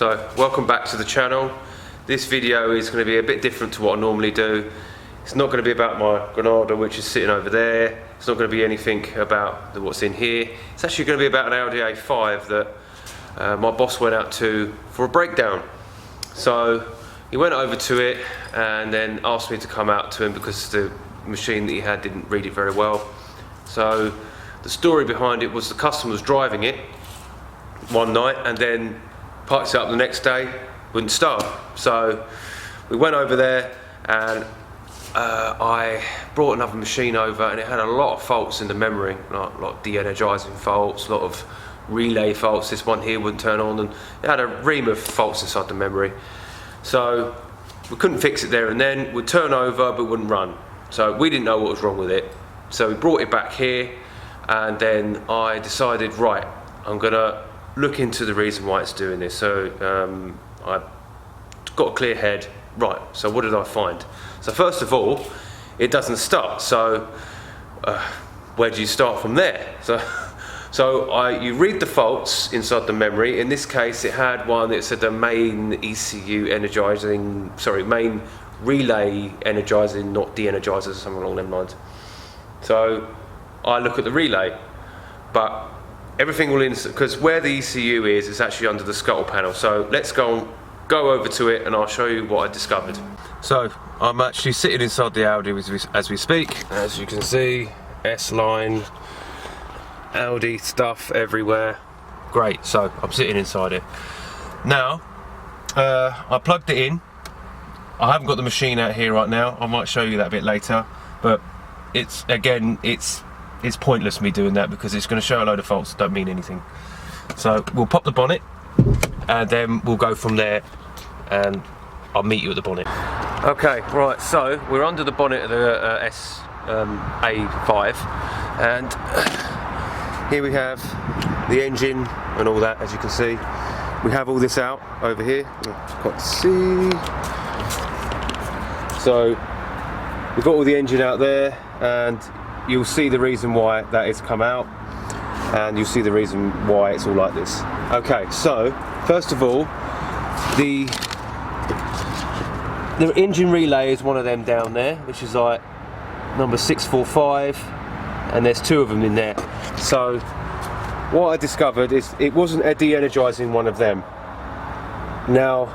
So welcome back to the channel. This video is going to be a bit different to what I normally do. It's not going to be about my Granada, which is sitting over there. It's not going to be anything about what's in here. It's actually going to be about an Audi A5 that my boss went out to for a breakdown. So he went over to it and then asked me to come out to him because the machine that he had didn't read it very well. So the story behind it was the customer was driving it one night and then parked it up the next day, wouldn't start. So we went over there and I brought another machine over, and it had a lot of faults in the memory, like a lot of de-energizing faults, a lot of relay faults. This one here wouldn't turn on, and it had a ream of faults inside the memory. So we couldn't fix it there and then. We'd turn over but wouldn't run. So we didn't know what was wrong with it. So we brought it back here, and then I decided, right, I'm gonna look into the reason why it's doing this. So I got a clear head. Right, so what did I find? So first of all, it doesn't start. So where do you start from there? So you read the faults inside the memory. In this case, it had one that said the main ECU energizing, sorry, main relay energizing, not de-energizers, or something along them lines. So I look at the relay, but everything will because where the ECU is, it's actually under the scuttle panel. So let's go over to it and I'll show you what I discovered. So I'm actually sitting inside the Audi as we speak. As you can see, S-line, Audi stuff everywhere. Great, so I'm sitting inside it. Now, I plugged it in. I haven't got the machine out here right now. I might show you that a bit later, but it's pointless me doing that because it's going to show a load of faults that don't mean anything. So we'll pop the bonnet and then we'll go from there, and I'll meet you at the bonnet. Okay, right, so we're under the bonnet of the A5, and here we have the engine and all that. As you can see, we have all this out over here. Quite see. So we've got all the engine out there, and you'll see the reason why that has come out, and you'll see the reason why it's all like this. Okay, so first of all, the engine relay is one of them down there, which is like number 645, and there's two of them in there. So what I discovered is it wasn't a de-energizing one of them. Now,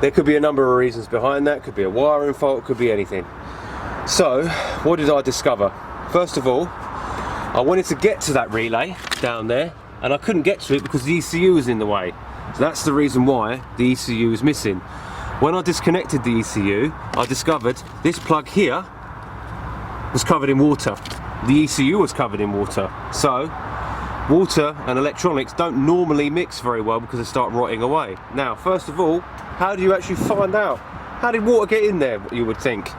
there could be a number of reasons behind that. Could be a wiring fault, could be anything. So what did I discover? First of all, I wanted to get to that relay down there, and I couldn't get to it because the ECU was in the way. So that's the reason why the ECU was missing. When I disconnected the ECU, I discovered this plug here was covered in water. The ECU was covered in water. So water and electronics don't normally mix very well because they start rotting away. Now, first of all, how do you actually find out? How did water get in there, you would think?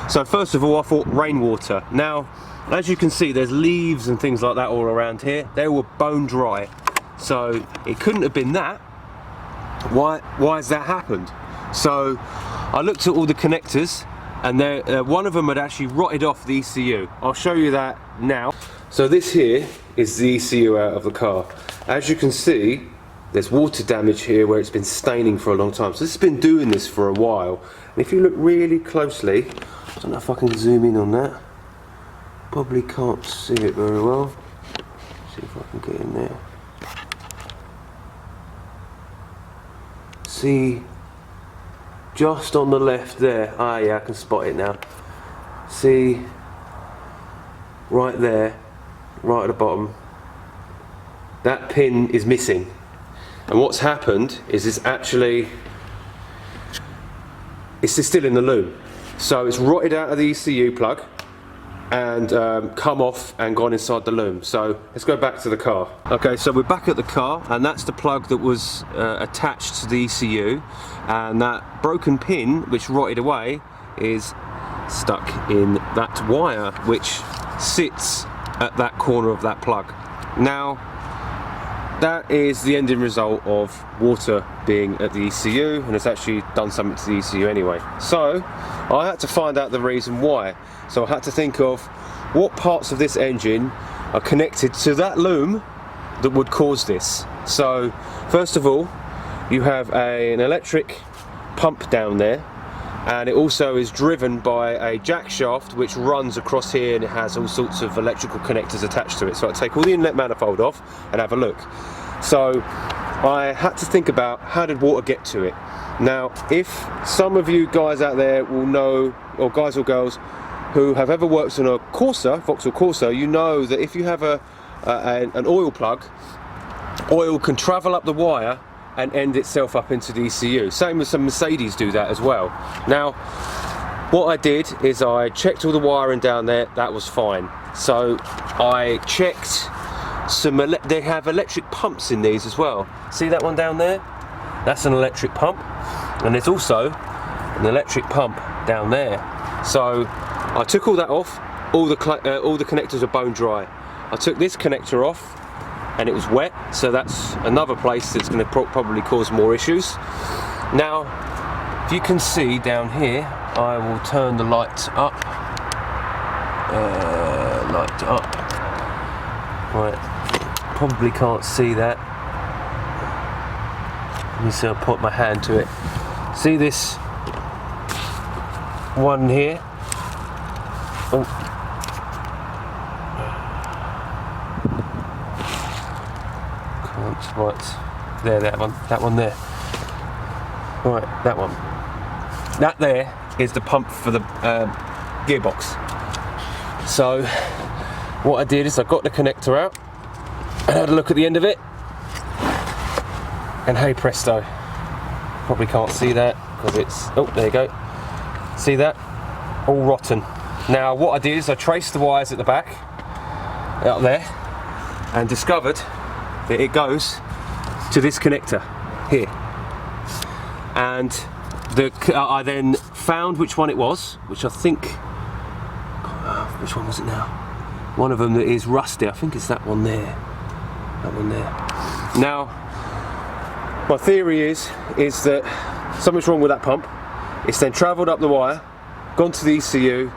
So first of all, I thought rainwater. Now, as you can see, there's leaves and things like that all around here. They were bone dry. So it couldn't have been that. Why has that happened? So I looked at all the connectors, and one of them had actually rotted off the ECU. I'll show you that now. So this here is the ECU out of the car. As you can see, there's water damage here where it's been staining for a long time. So this has been doing this for a while. And if you look really closely, I don't know if I can zoom in on that. Probably can't see it very well. See if I can get in there. See, just on the left there. Ah, yeah, I can spot it now. See, right there, right at the bottom, that pin is missing. And what's happened is it's still in the loom. So it's rotted out of the ECU plug and come off and gone inside the loom. So let's go back to the car. Okay, so we're back at the car, and that's the plug that was attached to the ECU, and that broken pin which rotted away is stuck in that wire which sits at that corner of that plug. Now, that is the ending result of water being at the ECU, and it's actually done something to the ECU anyway. So I had to find out the reason why. So I had to think of what parts of this engine are connected to that loom that would cause this. So first of all, you have an electric pump down there, and it also is driven by a jack shaft which runs across here, and it has all sorts of electrical connectors attached to it. So I take all the inlet manifold off and have a look. So I had to think about, how did water get to it? Now, if some of you guys out there will know, or guys or girls who have ever worked on a Corsa, Vauxhall Corsa, you know that if you have an oil plug, oil can travel up the wire and end itself up into the ECU. Same as some Mercedes do that as well. Now, what I did is I checked all the wiring down there, that was fine. So I checked they have electric pumps in these as well. See that one down there? That's an electric pump. And there's also an electric pump down there. So I took all that off, all the connectors are bone dry. I took this connector off, and it was wet, so that's another place that's going to probably cause more issues. Now, if you can see down here, I will turn the light up. Right, probably can't see that. Let me see, I'll put my hand to it. See this one here? Oh. Right, there, that one there. Right, that one. That there is the pump for the gearbox. So what I did is I got the connector out and had a look at the end of it, and hey presto, probably can't see that because it's, oh, there you go. See that? All rotten. Now what I did is I traced the wires at the back, up there, and discovered that it goes to this connector here. And I then found which one it was, which I think, which one was it now? One of them that is rusty, I think it's that one there. That one there. Now, my theory is that something's wrong with that pump. It's then travelled up the wire, gone to the ECU,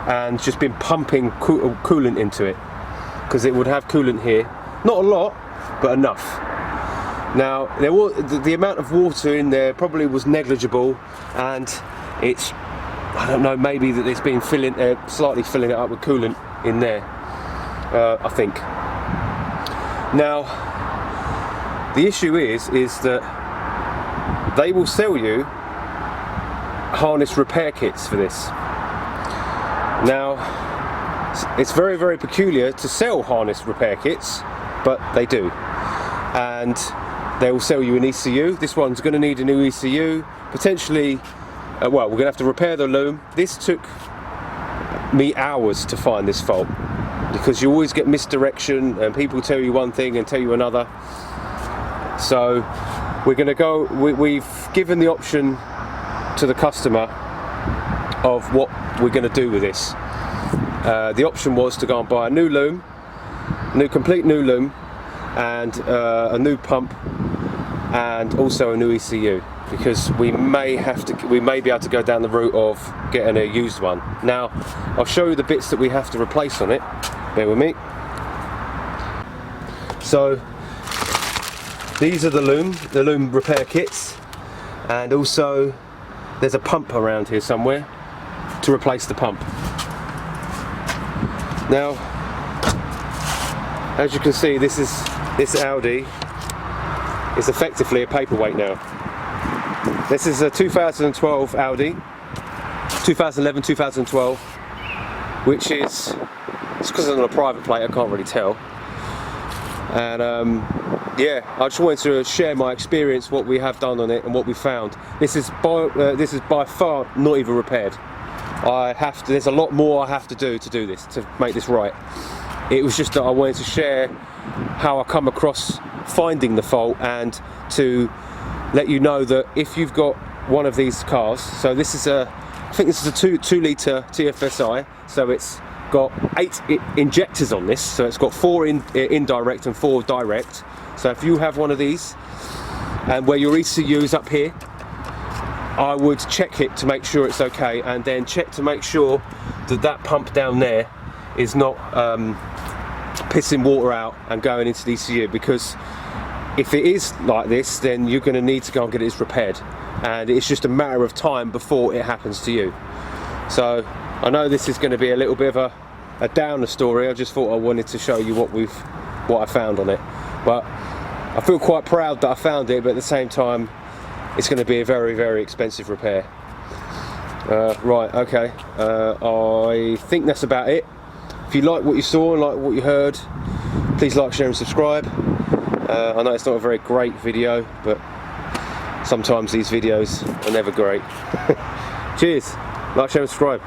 and just been pumping coolant into it. Because it would have coolant here. Not a lot, but enough. Now, the amount of water in there probably was negligible, and it's, I don't know, maybe that it's been slightly filling it up with coolant in there, I think. Now, the issue is that they will sell you harness repair kits for this. Now, it's very, very peculiar to sell harness repair kits, but they do. And they will sell you an ECU. This one's going to need a new ECU, potentially, well, we're going to have to repair the loom. This took me hours to find this fault, because you always get misdirection and people tell you one thing and tell you another. So we're going to go, we've given the option to the customer of what we're going to do with this. The option was to go and buy a new loom, complete new loom, and a new pump, and also a new ECU, because we may be able to go down the route of getting a used one. Now, I'll show you the bits that we have to replace on it. Bear with me. So these are the loom repair kits, and also there's a pump around here somewhere to replace the pump. Now, as you can see, this Audi is effectively a paperweight now. This is a 2012 Audi, 2011, 2012, which is, it's because it's on a private plate, I can't really tell. And yeah, I just wanted to share my experience, what we have done on it and what we found. This is by far not even repaired. There's a lot more I have to do this, to make this right. It was just that I wanted to share how I come across finding the fault, and to let you know that if you've got one of these cars, so this is I think this is a 2 litre TFSI, so it's got 8 injectors on this, so it's got 4 indirect and 4 direct. So if you have one of these, and where your ECU is up here, I would check it to make sure it's okay, and then check to make sure that that pump down there is not pissing water out and going into the ECU, because if it is like this, then you're going to need to go and get it repaired, and it's just a matter of time before it happens to you. So I know this is going to be a little bit of a downer story. I just thought I wanted to show you what I found on it, but I feel quite proud that I found it, but at the same time it's going to be a very, very expensive repair. Right, okay, I think that's about it. If you like what you saw and like what you heard, please like, share and subscribe. I know it's not a very great video, but sometimes these videos are never great. Cheers, like, share and subscribe.